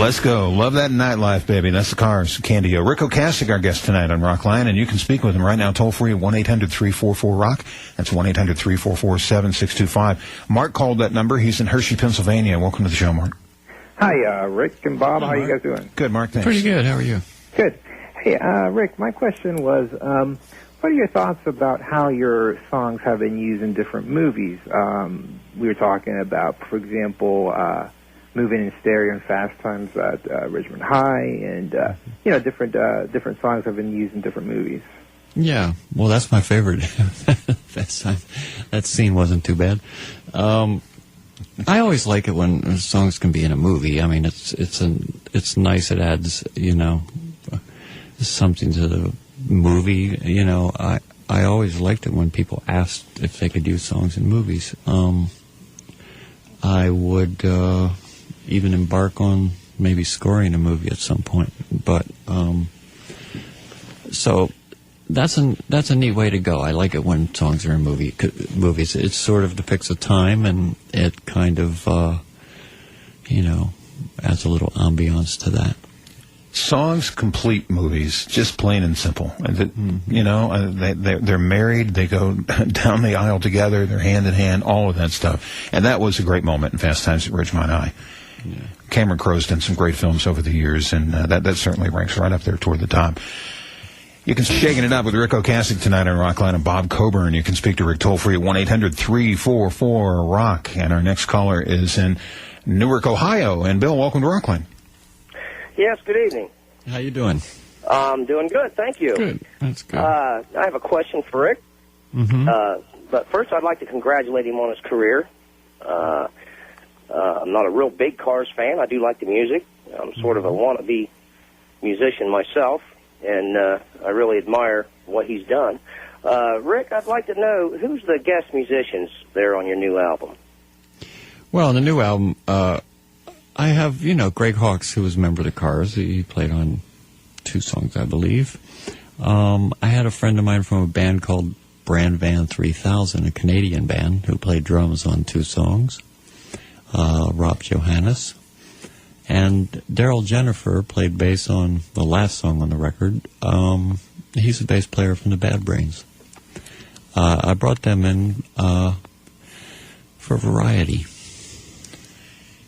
Let's go. Love that nightlife, baby. That's the Cars. Candy-O. Ric Ocasek, our guest tonight on Rockline, and you can speak with him right now toll-free at 1-800-344-ROCK. That's 1-800-344-7625. Mark called that number. He's in Hershey, Pennsylvania. Welcome to the show, Mark. Hi, Rick and Bob. Hi, how are Mark. you guys doing? Good, Mark. Thanks. Pretty good. How are you? Good. Hey, Rick, my question was, what are your thoughts about how your songs have been used in different movies? We were talking about, for example, Moving in Stereo and Fast Times at Richmond High, and different songs have been used in different movies. Yeah, well, that's my favorite. That scene wasn't too bad. I always like it when songs can be in a movie. I mean, it's nice. It adds, something to the movie. I always liked it when people asked if they could use songs in movies. I would even embark on maybe scoring a movie at some point. But so that's a neat way to go. I like it when songs are in movies. It sort of depicts a time, and it kind of adds a little ambiance to that. Songs complete movies, just plain and simple. They're married, they go down the aisle together, they're hand in hand, all of that stuff. And that was a great moment in Fast Times at Ridgemont High. Yeah. Cameron Crowe's done some great films over the years, and that certainly ranks right up there toward the top. You can shaking it up with Ric Ocasek tonight on Rockline and Bob Coburn. You can speak to Rick toll-free at 1-800-344-ROCK. And our next caller is in Newark, Ohio. And Bill, welcome to Rockline. Yes, good evening. How you doing? I'm doing good, thank you. Good, that's good. I have a question for Rick. Mm-hmm. But first I'd like to congratulate him on his career. I'm not a real big Cars fan. I do like the music. I'm sort of a wannabe musician myself, and I really admire what he's done. Rick, I'd like to know, who's the guest musicians there on your new album? Well, on the new album, I have, Greg Hawkes, who was a member of the Cars. He played on 2 songs, I believe. I had a friend of mine from a band called Brand Van 3000, a Canadian band, who played drums on 2 songs. Rob Johannes. And Daryl Jennifer played bass on the last song on the record. He's a bass player from the Bad Brains. I brought them in for variety.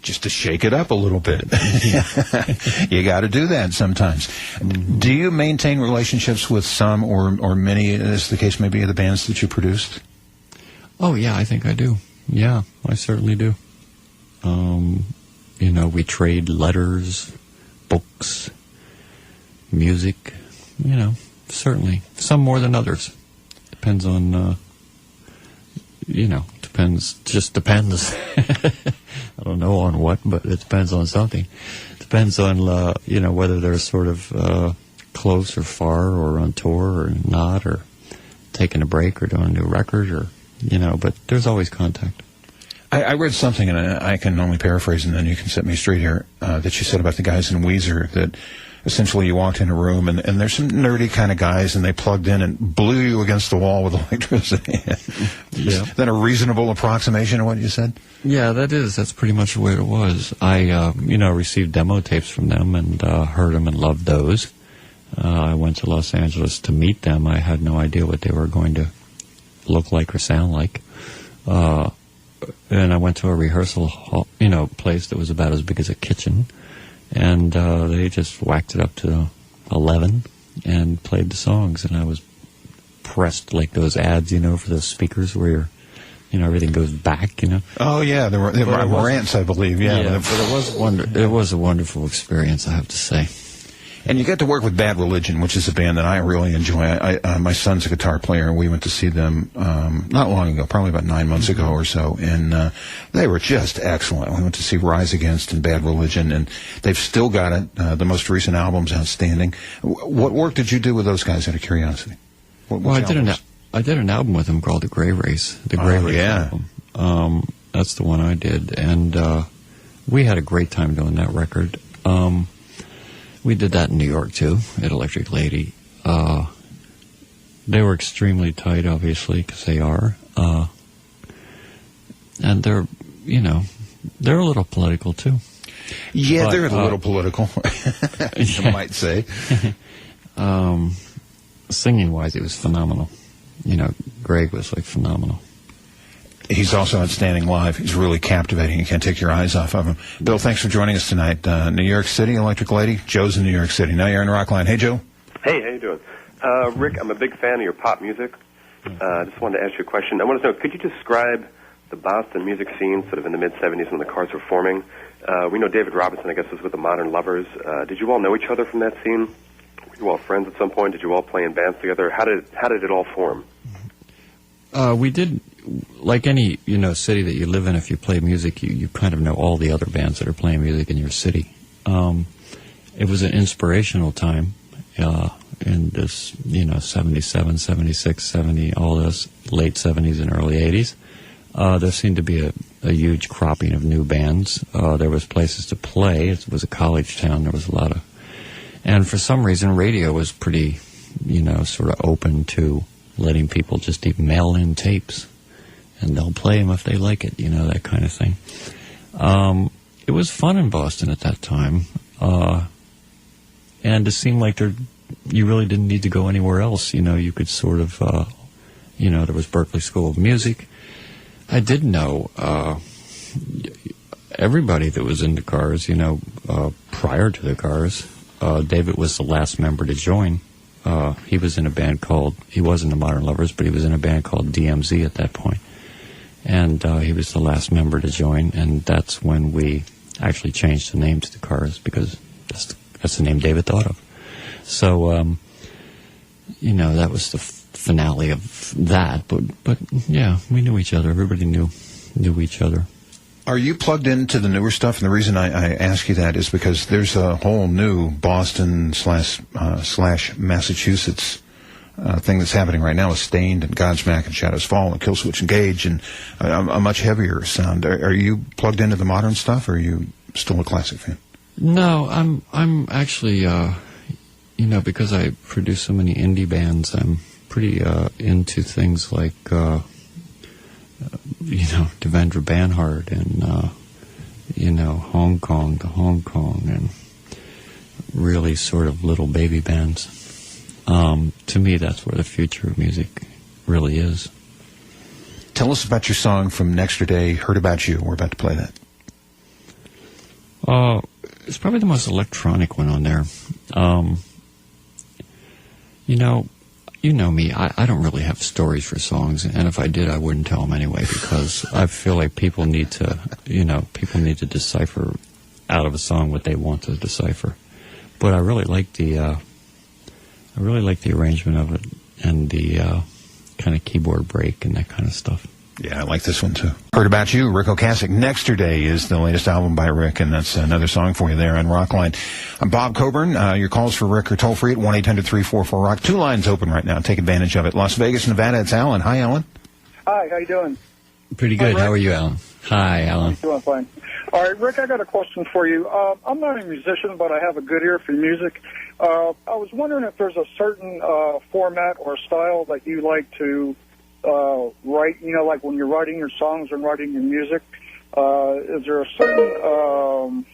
Just to shake it up a little bit. You got to do that sometimes. Mm-hmm. Do you maintain relationships with some or many, as the case may be, of the bands that you produced? Oh, yeah, I think I do. Yeah, I certainly do. We trade letters, books, music, certainly. Some more than others. Depends on, just depends. I don't know on what, but it depends on something. Depends on, whether they're sort of close or far or on tour or not, or taking a break or doing a new record, or, but there's always contact. I read something, and I can only paraphrase, and then you can set me straight here, that you said about the guys in Weezer, that essentially you walked in a room, and there's some nerdy kind of guys, and they plugged in and blew you against the wall with electricity. Yeah. Is that a reasonable approximation of what you said? Yeah, that's pretty much the way it was. I, received demo tapes from them and heard them and loved those. I went to Los Angeles to meet them. I had no idea what they were going to look like or sound like. And I went to a rehearsal hall, place that was about as big as a kitchen. And they just whacked it up to 11 and played the songs. And I was pressed like those ads, for those speakers where everything goes back, Oh, yeah, there were rants, I believe. Yeah, but it was a wonderful experience, I have to say. And you got to work with Bad Religion, which is a band that I really enjoy. My son's a guitar player, and we went to see them not long ago, probably about 9 months ago or so, and they were just excellent. We went to see Rise Against and Bad Religion, and they've still got it. The most recent album's outstanding. What work did you do with those guys, out of curiosity? I did an album with them called The Gray Race. The Gray Race album. That's the one I did, and we had a great time doing that record. We did that in New York, too, at Electric Lady. They were extremely tight, obviously, because they are. And they're a little political, too. Yeah, But, they're a little political, you might say. Singing-wise, it was phenomenal. Greg was, phenomenal. He's also outstanding live. He's really captivating. You can't take your eyes off of him. Bill, thanks for joining us tonight. New York City, Electric Lady. Joe's in New York City. Now you're on Rockline. Hey, Joe. Hey, how you doing? Rick, I'm a big fan of your pop music. I just wanted to ask you a question. I want to know, could you describe the Boston music scene sort of in the mid-'70s when the Cars were forming? We know David Robinson, I guess, was with the Modern Lovers. Did you all know each other from that scene? Were you all friends at some point? Did you all play in bands together? How did it all form? We did, like any, city that you live in, if you play music, you kind of know all the other bands that are playing music in your city. It was an inspirational time in this, 77, 76, 70, all those late 70s and early 80s. There seemed to be a huge cropping of new bands. There was places to play. It was a college town. There was a lot of... And for some reason, radio was pretty, sort of open to letting people just even mail in tapes. And they'll play them if they like it, that kind of thing. It was fun in Boston at that time. And it seemed like you really didn't need to go anywhere else. You could sort of, there was Berklee School of Music. I did know everybody that was into Cars, prior to the Cars. David was the last member to join. He was in a band he wasn't the Modern Lovers, but he was in a band called DMZ at that point. And he was the last member to join, and that's when we actually changed the name to the Cars, because that's the name David thought of. So, that was the finale of that. But yeah, we knew each other. Everybody knew each other. Are you plugged into the newer stuff? And the reason I ask you that is because there's a whole new Boston slash Massachusetts thing that's happening right now with Stained and Godsmack and Shadows Fall and Killswitch Engage and a much heavier sound. Are you plugged into the modern stuff, or are you still a classic fan? No, I'm actually, because I produce so many indie bands, I'm pretty into things like, Devendra Banhart and, Hong Kong, and really sort of little baby bands. To me, that's where the future of music really is. Tell us about your song from Nexterday, Heard About You. We're about to play that. It's probably the most electronic one on there. You know me. I don't really have stories for songs, and if I did, I wouldn't tell them anyway, because I feel like people need to decipher out of a song what they want to decipher. But I really like the arrangement of it and the kind of keyboard break and that kind of stuff. Yeah, I like this one, too. Heard About You, Ric Ocasek. Nexterday is the latest album by Rick, and that's another song for you there on Rockline. I'm Bob Coburn. Your calls for Rick are toll-free at 1-800-344-ROCK. 2 lines open right now. Take advantage of it. Las Vegas, Nevada, it's Alan. Hi, Alan. Hi, how you doing? Pretty good. Hi, how are you, Alan? Hi, Alan. I'm doing fine. All right, Rick, I got a question for you. I'm not a musician, but I have a good ear for music. I was wondering if there's a certain format or style that you like to write, like when you're writing your songs and writing your music. Is there a certain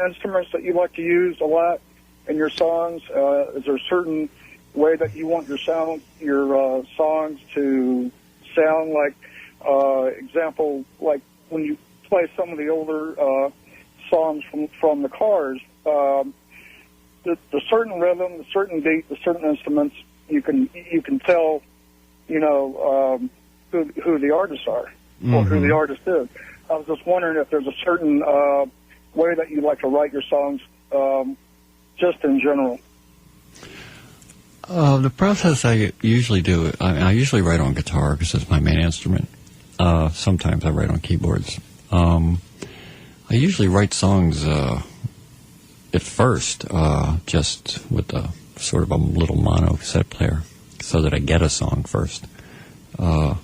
instruments that you like to use a lot in your songs? Is there a certain way that you want your songs to sound like? Example, like when you play some of the older songs from the Cars, the certain rhythm, the certain beat, the certain instruments, you can tell, who the artists are, or who the artist is. I was just wondering if there's a certain way that you like to write your songs, just in general. The process I usually do, I usually write on guitar because it's my main instrument. Sometimes I write on keyboards. I usually write songs at first just with a sort of a little mono cassette player so that I get a song first. And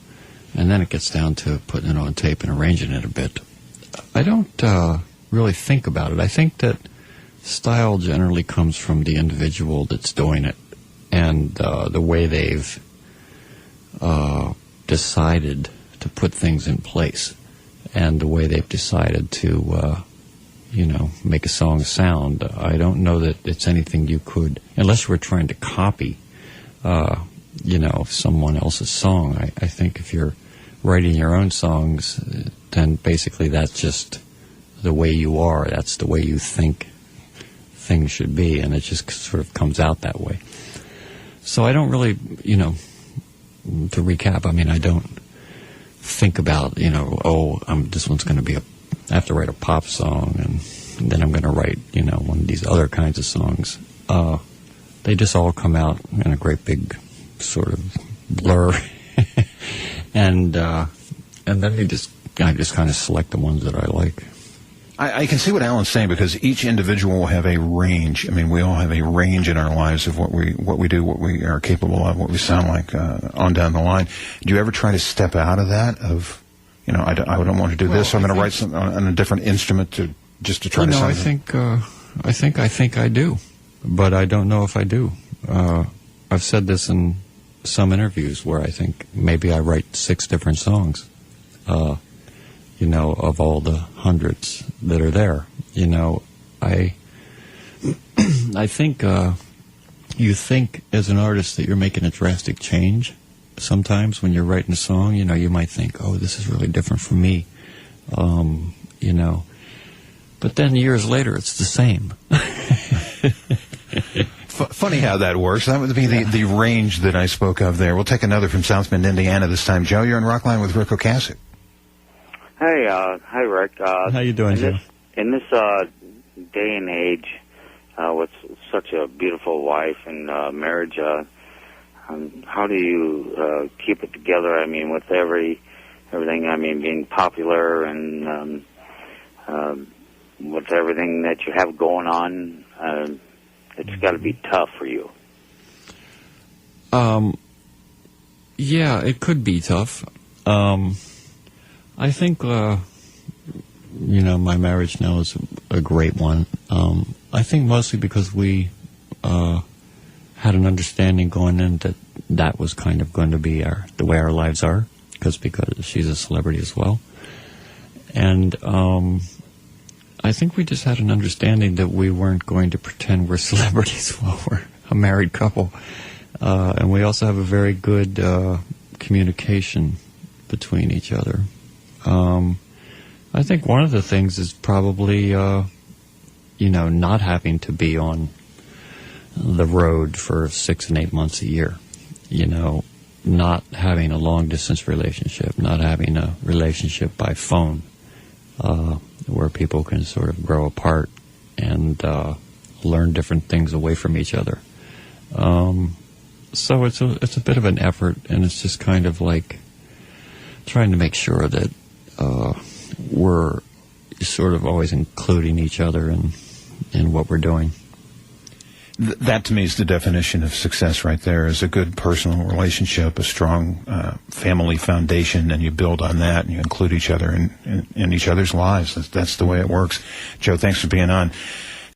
then it gets down to putting it on tape and arranging it a bit. I don't really think about it. I think that style generally comes from the individual that's doing it and the way they've decided to put things in place and the way they've decided to, make a song sound. I don't know that it's anything you could, unless you were trying to copy, someone else's song. I think if you're writing your own songs, then basically that's just the way you are. That's the way you think things should be, and it just sort of comes out that way. So I don't really, to recap, I don't think about, this one's going to be I have to write a pop song, and then I'm going to write, one of these other kinds of songs. They just all come out in a great big sort of blur. and then I just kind of select the ones that I like. I can see what Alan's saying, because each individual will have a range. We all have a range in our lives of what we do, what we are capable of, what we sound like on down the line. Do you ever try to step out of that? I don't want to do this, so I'm going to write something on a different instrument to try to sound. I think I do, but I don't know if I do. I've said this in some interviews where I think maybe I write 6 different songs. Of all the hundreds that are there. I think you think as an artist that you're making a drastic change. Sometimes when you're writing a song, you might think, oh, this is really different from me, But then years later, it's the same. Funny how that works. That would be the range that I spoke of there. We'll take another from South Bend, Indiana this time. Joe, you're in Rockline with Ric Ocasek. Hey, hi, Rick. How you doing, Joe? In this day and age, with such a beautiful wife and marriage, how do you keep it together? With everything. Being popular and with everything that you have going on, it's got to be tough for you. Yeah, it could be tough. I think, my marriage now is a great one. I think mostly because we had an understanding going in that was kind of going to be the way our lives are, because she's a celebrity as well. And I think we just had an understanding that we weren't going to pretend we're celebrities while we're a married couple. And we also have a very good communication between each other. I think one of the things is probably, not having to be on the road for 6 and 8 months a year. Not having a long-distance relationship, not having a relationship by phone, where people can sort of grow apart and learn different things away from each other. So it's a bit of an effort, and it's just kind of like trying to make sure that we're sort of always including each other in what we're doing. That, to me, is the definition of success right there, is a good personal relationship, a strong family foundation, and you build on that, and you include each other in each other's lives. That's the way it works. Joe, thanks for being on.